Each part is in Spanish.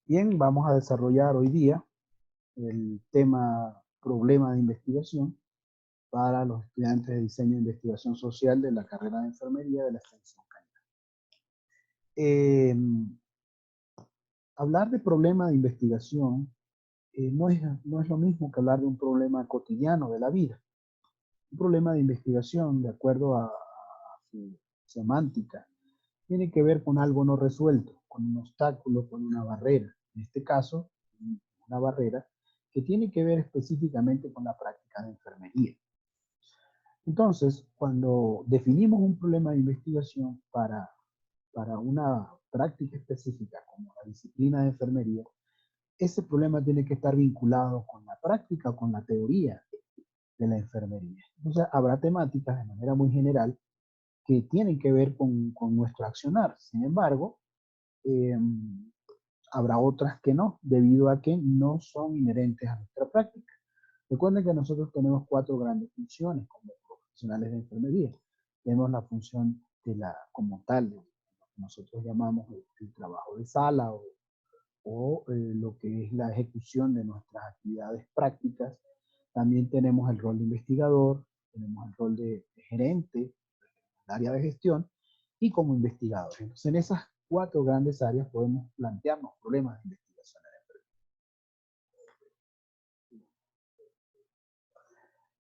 Bien, vamos a desarrollar hoy día el tema problema de investigación para los estudiantes de diseño e investigación social de la carrera de enfermería de la extensión Cañar. Eh, Hablar de problema de investigación no es lo mismo que hablar de un problema cotidiano de la vida. Un problema de investigación, de acuerdo a su semántica, tiene que ver con algo no resuelto, con un obstáculo, con una barrera. En este caso, una barrera que tiene que ver específicamente con la práctica de enfermería. Entonces, cuando definimos un problema de investigación para una práctica específica como la disciplina de enfermería, ese problema tiene que estar vinculado con la práctica o con la teoría de la enfermería. Entonces, habrá temáticas de manera muy general que tienen que ver con nuestro accionar. Sin embargo, eh, habrá otras que no, debido a que no son inherentes a nuestra práctica. Recuerden que nosotros tenemos 4 grandes funciones como profesionales de enfermería. Tenemos la función de la, como tal, de lo que nosotros llamamos el trabajo de sala o lo que es la ejecución de nuestras actividades prácticas. También tenemos el rol de investigador, tenemos el rol de gerente, el área de gestión y como investigador. Entonces, en esas 4 grandes áreas podemos plantearnos problemas de investigación.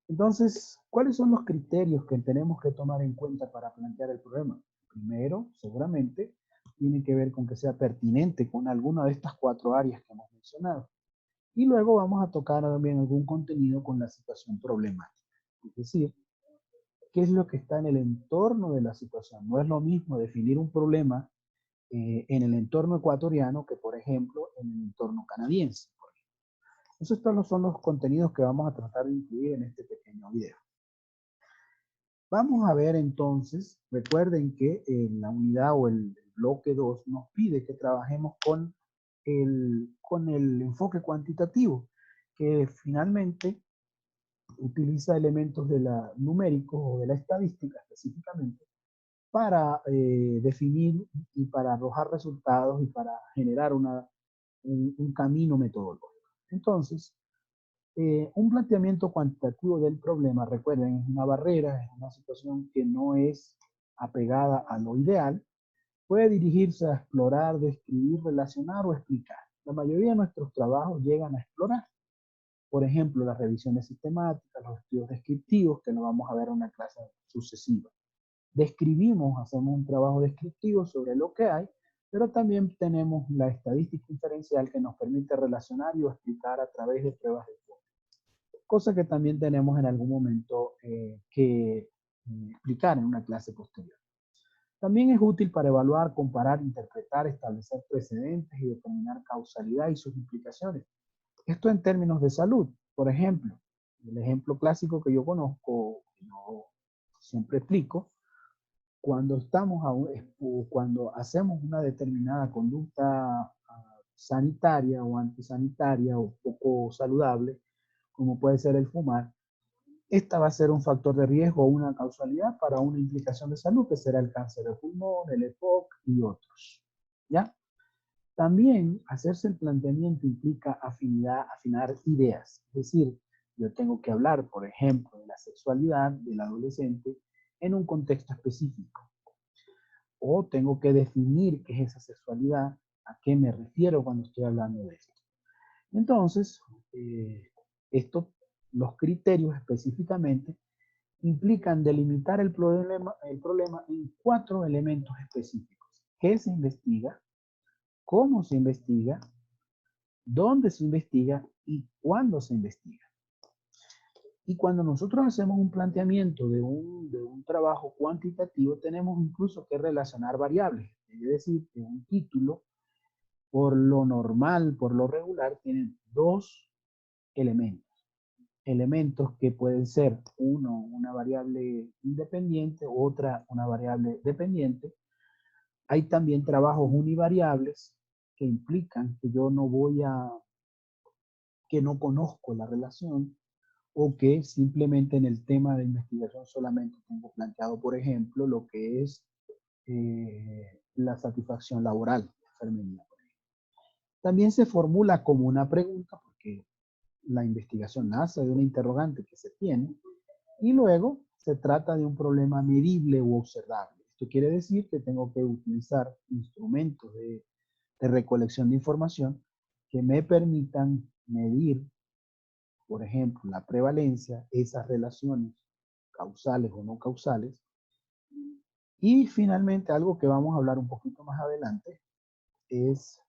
Entonces, ¿cuáles son los criterios que tenemos que tomar en cuenta para plantear el problema? Primero, seguramente, tiene que ver con que sea pertinente con alguna de estas 4 áreas que hemos mencionado. Y luego vamos a tocar también algún contenido con la situación problemática. Es decir, ¿qué es lo que está en el entorno de la situación? No es lo mismo definir un problema en el entorno ecuatoriano que, por ejemplo, en el entorno canadiense. Entonces, estos son los contenidos que vamos a tratar de incluir en este pequeño video. Vamos a ver entonces, recuerden que la unidad o el bloque 2 nos pide que trabajemos con el enfoque cuantitativo, que finalmente utiliza elementos de la numéricos o de la estadística específicamente para definir y para arrojar resultados y para generar un camino metodológico. Entonces, un planteamiento cuantitativo del problema, recuerden, es una barrera, es una situación que no es apegada a lo ideal, puede dirigirse a explorar, describir, relacionar o explicar. La mayoría de nuestros trabajos llegan a explorar. Por ejemplo, las revisiones sistemáticas, los estudios descriptivos, que lo vamos a ver en una clase sucesiva. Describimos, hacemos un trabajo descriptivo sobre lo que hay, pero también tenemos la estadística inferencial que nos permite relacionar y explicar a través de pruebas de hipótesis, cosa que también tenemos en algún momento que explicar en una clase posterior. También es útil para evaluar, comparar, interpretar, establecer precedentes y determinar causalidad y sus implicaciones. Esto en términos de salud. Por ejemplo, el ejemplo clásico que yo conozco, que yo siempre explico, cuando cuando hacemos una determinada conducta sanitaria o antisanitaria o poco saludable, como puede ser el fumar, esta va a ser un factor de riesgo o una causalidad para una implicación de salud, que será el cáncer de pulmón, el EPOC y otros. ¿Ya? También hacerse el planteamiento implica afinar ideas. Es decir, yo tengo que hablar, por ejemplo, de la sexualidad del adolescente en un contexto específico. O tengo que definir qué es esa sexualidad, a qué me refiero cuando estoy hablando de esto. Entonces, eh, esto, los criterios específicamente implican delimitar el problema en 4 elementos específicos. ¿Qué se investiga? ¿Cómo se investiga? ¿Dónde se investiga? ¿Y cuándo se investiga? Y cuando nosotros hacemos un planteamiento de un trabajo cuantitativo, tenemos incluso que relacionar variables. Es decir, que un título, por lo normal, por lo regular, tiene 2 elementos. Elementos que pueden ser uno, una variable independiente, otra, una variable dependiente. Hay también trabajos univariables que implican que yo no que no conozco la relación o que simplemente en el tema de investigación solamente tengo planteado, por ejemplo, lo que es la satisfacción laboral de enfermería. También se formula como una pregunta, porque la investigación nace de una interrogante que se tiene, y luego se trata de un problema medible u observable. Esto quiere decir que tengo que utilizar instrumentos de recolección de información que me permitan medir, por ejemplo, la prevalencia, esas relaciones causales o no causales. Y finalmente, algo que vamos a hablar un poquito más adelante, es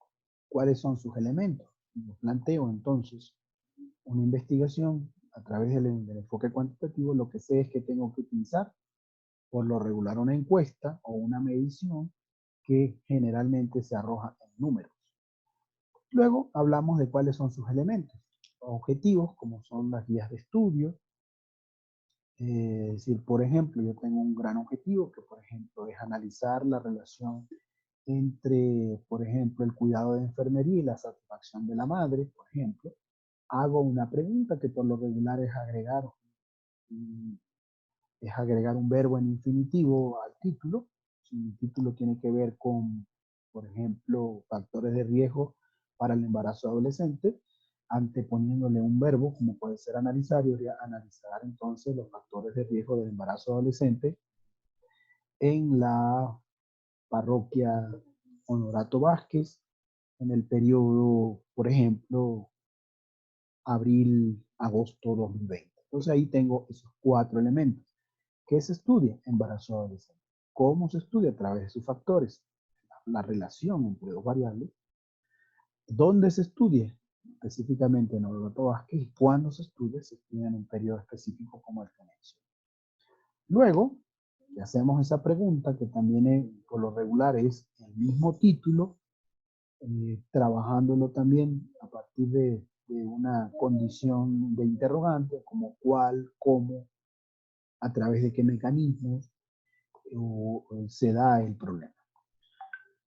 cuáles son sus elementos. Yo planteo entonces una investigación a través del enfoque cuantitativo. Lo que sé es que tengo que utilizar por lo regular una encuesta o una medición que generalmente se arroja en números. Luego hablamos de cuáles son sus elementos, objetivos, como son las guías de estudio. Es decir, por ejemplo, yo tengo un gran objetivo que, por ejemplo, es analizar la relación entre, por ejemplo, el cuidado de enfermería y la satisfacción de la madre, por ejemplo. Hago una pregunta que por lo regular es agregar un verbo en infinitivo al título. Si el título tiene que ver con, por ejemplo, factores de riesgo para el embarazo adolescente, anteponiéndole un verbo, como puede ser analizar, y analizar entonces los factores de riesgo del embarazo adolescente en la parroquia Honorato Vázquez, en el periodo, por ejemplo, abril-agosto 2020. Entonces ahí tengo esos 4 elementos. ¿Qué se estudia? Embarazo adolescente. ¿Cómo se estudia? A través de sus factores. La relación entre dos variables. ¿Dónde se estudia? Específicamente en Honorato Vázquez. ¿Y cuándo se estudia? Se estudia en un periodo específico como el que mencioné. Luego, que hacemos esa pregunta, que también por lo regular es el mismo título, trabajándolo también a partir de una condición de interrogante, como cuál, cómo, a través de qué mecanismos se da el problema.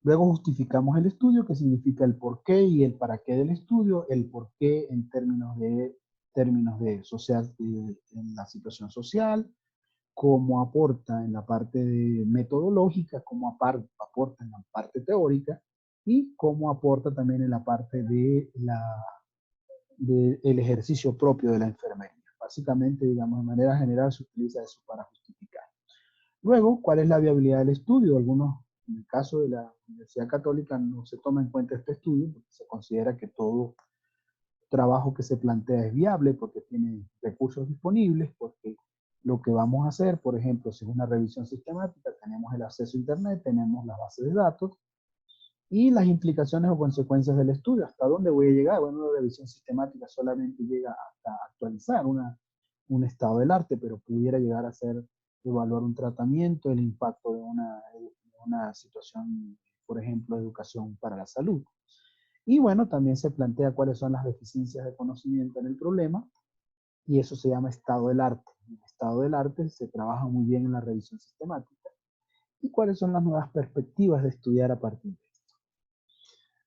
Luego justificamos el estudio, que significa el por qué y el para qué del estudio, el por qué en términos de social, en la situación social, cómo aporta en la parte de metodológica, cómo aporta en la parte teórica y cómo aporta también en la parte del ejercicio propio de la enfermería. Básicamente, digamos, de manera general se utiliza eso para justificar. Luego, ¿cuál es la viabilidad del estudio? Algunos, en el caso de la Universidad Católica, no se toma en cuenta este estudio porque se considera que todo trabajo que se plantea es viable porque tiene recursos disponibles, porque lo que vamos a hacer, por ejemplo, si es una revisión sistemática, tenemos el acceso a Internet, tenemos las bases de datos y las implicaciones o consecuencias del estudio. ¿Hasta dónde voy a llegar? Bueno, una revisión sistemática solamente llega hasta actualizar un estado del arte, pero pudiera llegar a ser evaluar un tratamiento, el impacto de una situación, por ejemplo, de educación para la salud. Y bueno, también se plantea cuáles son las deficiencias de conocimiento en el problema, y eso se llama estado del arte. En el estado del arte se trabaja muy bien en la revisión sistemática, y cuáles son las nuevas perspectivas de estudiar a partir de esto.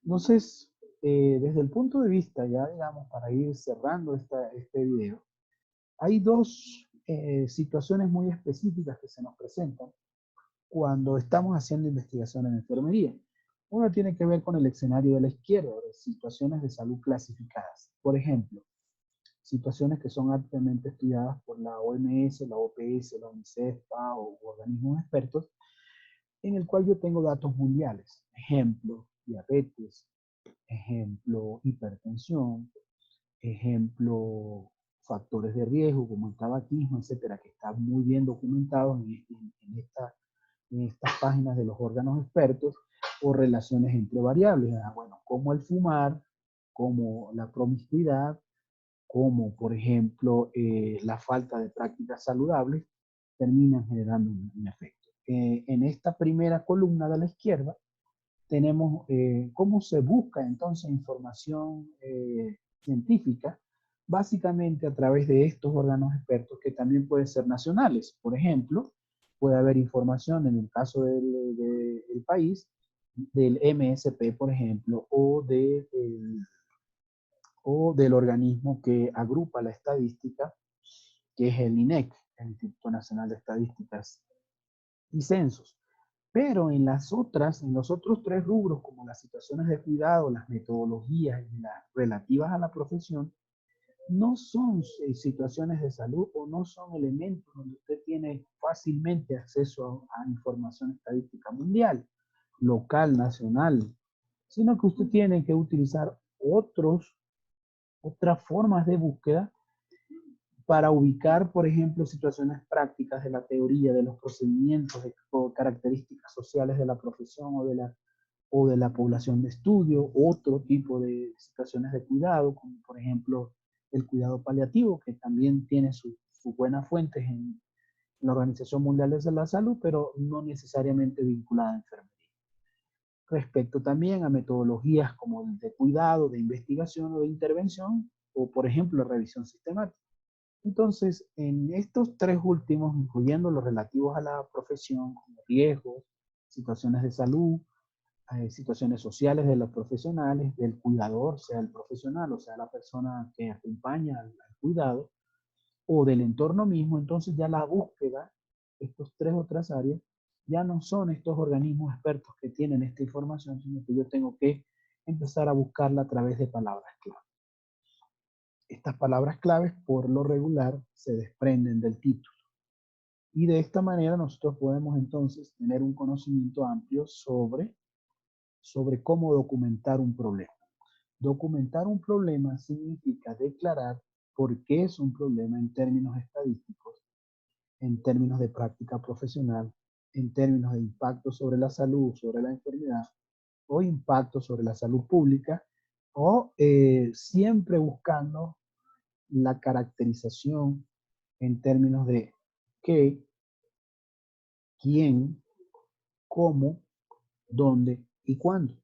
Entonces, desde el punto de vista, ya digamos, para ir cerrando este video, hay dos situaciones muy específicas que se nos presentan cuando estamos haciendo investigación en enfermería. Uno tiene que ver con el escenario de la izquierda, de situaciones de salud clasificadas. Por ejemplo, situaciones que son ampliamente estudiadas por la OMS, la OPS, la UNICEF, FAO u organismos expertos, en el cual yo tengo datos mundiales. Ejemplo, diabetes, ejemplo, hipertensión, ejemplo, factores de riesgo como el tabaquismo, etcétera, que están muy bien documentados en estas páginas de los órganos expertos, o relaciones entre variables. Bueno, como el fumar, como la promiscuidad, como por ejemplo la falta de prácticas saludables, terminan generando un efecto. En esta primera columna de la izquierda tenemos cómo se busca entonces información científica, básicamente a través de estos órganos expertos que también pueden ser nacionales. Por ejemplo, puede haber información en el caso del país, del MSP, por ejemplo, o del organismo que agrupa la estadística, que es el INEC, el Instituto Nacional de Estadísticas y Censos. Pero en los otros tres rubros, como las situaciones de cuidado, las metodologías y las relativas a la profesión, no son situaciones de salud o no son elementos donde usted tiene fácilmente acceso a información estadística mundial, local, nacional, sino que usted tiene que utilizar otras formas de búsqueda para ubicar, por ejemplo, situaciones prácticas de la teoría, de los procedimientos o características sociales de la profesión o de la población de estudio, otro tipo de situaciones de cuidado, como por ejemplo el cuidado paliativo, que también tiene sus buenas fuentes en la Organización Mundial de la Salud, pero no necesariamente vinculada a enfermería. Respecto también a metodologías como el de cuidado, de investigación o de intervención, o por ejemplo revisión sistemática. Entonces, en estos tres últimos, incluyendo los relativos a la profesión, como riesgos, situaciones de salud, situaciones sociales de los profesionales, del cuidador, sea el profesional o sea la persona que acompaña al cuidado, o del entorno mismo, entonces ya la búsqueda, estos tres otras áreas, ya no son estos organismos expertos que tienen esta información, sino que yo tengo que empezar a buscarla a través de palabras clave. Estas palabras claves, por lo regular, se desprenden del título. Y de esta manera nosotros podemos entonces tener un conocimiento amplio sobre cómo documentar un problema. Documentar un problema significa declarar por qué es un problema en términos estadísticos, en términos de práctica profesional, en términos de impacto sobre la salud, sobre la enfermedad, o impacto sobre la salud pública, o siempre buscando la caracterización en términos de qué, quién, cómo, dónde y cuándo.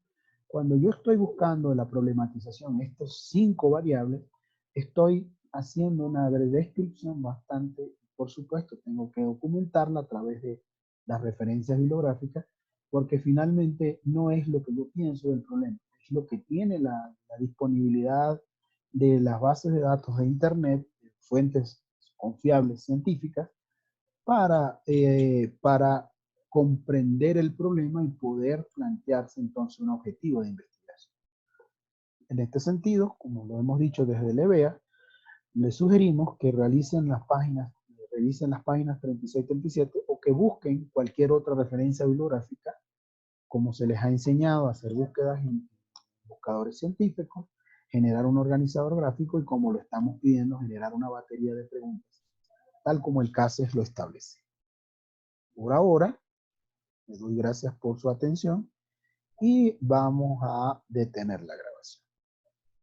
Cuando yo estoy buscando la problematización, estos 5 variables, estoy haciendo una descripción bastante, por supuesto, tengo que documentarla a través de las referencias bibliográficas, porque finalmente no es lo que yo pienso del problema, es lo que tiene la disponibilidad de las bases de datos de Internet, de fuentes confiables científicas, para comprender el problema y poder plantearse entonces un objetivo de investigación. En este sentido, como lo hemos dicho desde el EBEA, les sugerimos que revisen las páginas 36 y 37 o que busquen cualquier otra referencia bibliográfica, como se les ha enseñado a hacer búsquedas en buscadores científicos, generar un organizador gráfico y, como lo estamos pidiendo, generar una batería de preguntas, tal como el CASES lo establece. Por ahora, les doy gracias por su atención y vamos a detener la grabación.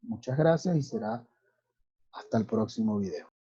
Muchas gracias y será hasta el próximo video.